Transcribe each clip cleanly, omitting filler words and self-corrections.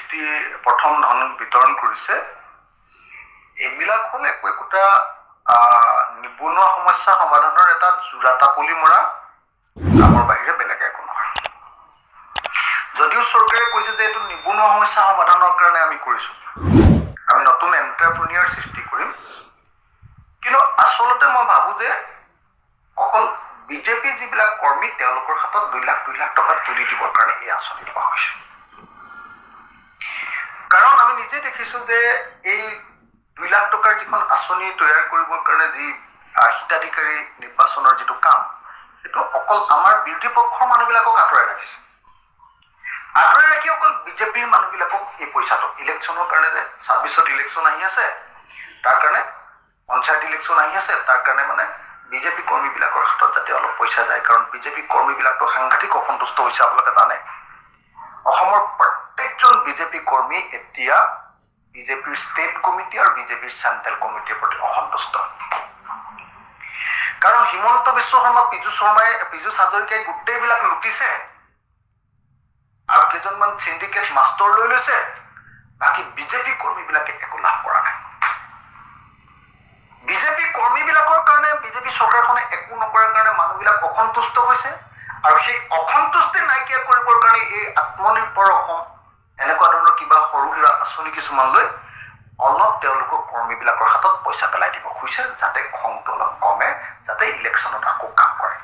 কিস্তি প্ৰথম ধন বিতৰণ কৰিছে এইবিলাক হল একোটা নিবনুৱা সমস্যা সমাধানৰ এটা জোৰাতাপলি মৰা কামৰ বাহিৰে বেলেগ একো নহয় যদিও চৰকাৰে কৈছে যে এইটো নিবনুৱা সমস্যা সমাধানৰ কাৰণে আমি কৰিছো আমি নতুন এন্টাৰপ্ৰেনিয়ৰ সৃষ্টি কৰিম কিন্তু আসলতে মই ভাবো যে অকল বিজেপি যিবিলাক কৰ্মী তেওঁলোকৰ হাতত 2 লাখ টকা তুলি দিবৰ কাৰণে এই আঁচনি লোৱা হৈছে কাৰণ আমি নিজে দেখিছো যে এই 2 লাখ টকাৰ যিখন আঁচনি তৈয়াৰ কৰিবৰ কাৰণে যি হিতাধিকাৰী নিৰ্বাচনৰ যিটো কাম সেইটো অকল আমাৰ বিৰোধী পক্ষৰ মানুহবিলাকক আঁতৰাই ৰাখিছে আঁতৰাই ৰাখি অকল বিজেপিৰ মানুহবিলাকক এই পইচাটো ইলেকশ্যনৰ কাৰণে যে 26ত ইলেকশ্যন আহি আছে তাৰ কাৰণে পঞ্চায়ত ইলেকশ্যন আহি আছে তাৰ কাৰণে মানে বিজেপি কৰ্মীবিলাকৰ হাতত যাতে অলপ পইচা যায় কাৰণ বিজেপি কৰ্মীবিলাকটো সাংঘাতিক অসন্তুষ্ট হৈছে আপোনালোকে জানে অসমৰ প্ৰত্যেকজন বিজেপি কৰ্মী এতিয়া বিজেপিৰ ষ্টেট কমিটি আৰু বিজেপিৰ চেণ্ট্ৰেল কমিটিৰ প্ৰতি অসন্তুষ্ট কাৰণ হিমন্ত বিশ্ব শৰ্মা পীযুষ হাজৰিকাই গোটেইবিলাক লুটিছে আৰু কেইজনমান সিন্ডিকেট মাষ্টৰ লৈ লৈছে বাকি বিজেপি কৰ্মীবিলাকে একো লাভ কৰা নাই বিজেপি কৰ্মীবিলাকৰ কাৰণে বিজেপি চৰকাৰখনে একো নকৰাৰ কাৰণে মানুহবিলাক অসন্তুষ্ট হৈছে আৰু সেই অসন্তুষ্টি নাইকিয়া কৰিবৰ কাৰণে এই আত্মনিৰ্ভৰ অসম এনেকুৱা ধৰণৰ কিবা সৰু সুৰা আঁচনি কিছুমান লৈ অলপ তেওঁলোকৰ কৰ্মীবিলাকৰ হাতত পইচা পেলাই দিব খুজিছে যাতে খংটো অলপ কমে যাতে ইলেকশ্যনত আকৌ কাম কৰে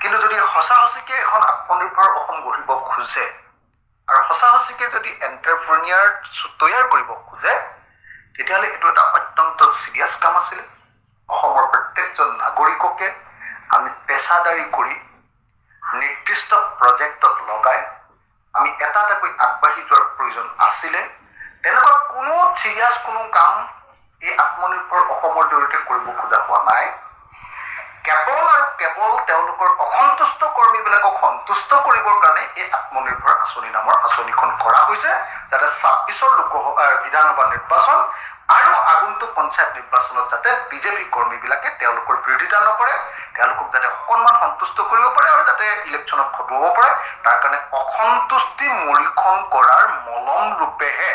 কিন্তু যদি সঁচাসঁচিকে এখন আত্মনিৰ্ভৰ অসম গঢ়িব খোজে আৰু সঁচাসঁচিকে যদি এণ্টাৰপ্ৰেনিয়ৰ তৈয়াৰ কৰিব খোজে তেতিয়াহ'লে এইটো এটা অত্যন্ত চিৰিয়াছ কাম আছিল অসমৰ প্ৰত্যেকজন নাগৰিককে আমি পেছাদাৰী কৰি নিৰ্দিষ্ট প্ৰজেক্টত লগাই আমি এটাকৈ আগবাঢ়ি যোৱাৰ প্ৰয়োজন আছিলে তেনেকুৱা কোনো চিৰিয়াছ কোনো কাম এই আত্মনিৰ্ভৰ অসমৰ জৰিয়তে কৰিব খোজা হোৱা নাই কেৱল তেওঁলোকৰ অসন্তুষ্ট কৰ্মীবিলাকক সন্তুষ্ট কৰিবৰ কাৰণে এই আত্মনিৰ্ভৰ আঁচনি নামৰ আঁচনিখন কৰা হৈছে যাতে 26ৰ লোকসভা বিধানসভা নিৰ্বাচন আৰু আগন্তুক পঞ্চায়ত নিৰ্বাচনত যাতে বিজেপি কৰ্মীবিলাকে তেওঁলোকৰ বিৰোধিতা নকৰে তেওঁলোকক যাতে অকণমান সন্তুষ্ট কৰিব পাৰে আৰু যাতে ইলেকশ্যনত খটুৱাব পাৰে তাৰ কাৰণে অসন্তুষ্টি মৰিখন কৰাৰ মলম ৰূপেহে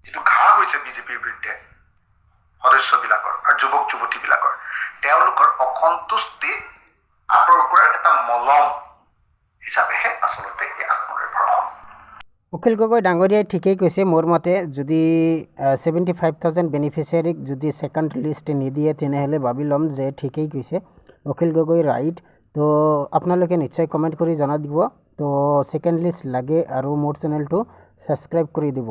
যিটো ঘাঁহ হৈছে বিজেপিৰ বিৰুদ্ধে সদস্যবিলাকৰ আৰু যুৱক যুৱতীবিলাকৰ তেওঁলোকৰ অসন্তুষ্টি আঁতৰ কৰাৰ এটা মলম হিচাপেহে আচলতে এই আত্মনিৰ্ভৰ অসম অখিল গগৈ ডাঙৰীয়াই ঠিকেই কৈছে মোৰ মতে যদি 75,000 বেনিফিচিয়াৰীক যদি সেকেন্ড লিষ্ট নিদিয়ে তেনেহ'লে ভাবি ল'ম যে ঠিকেই কৈছে অখিল গগৈ ৰাইট তো আপোনালোকে নিশ্চয় কমেণ্ট কৰি জনাই দিব তো সেকেন্ড লিষ্ট লাগে আৰু মোৰ চেনেলটো ছাবস্ক্ৰাইব কৰি দিব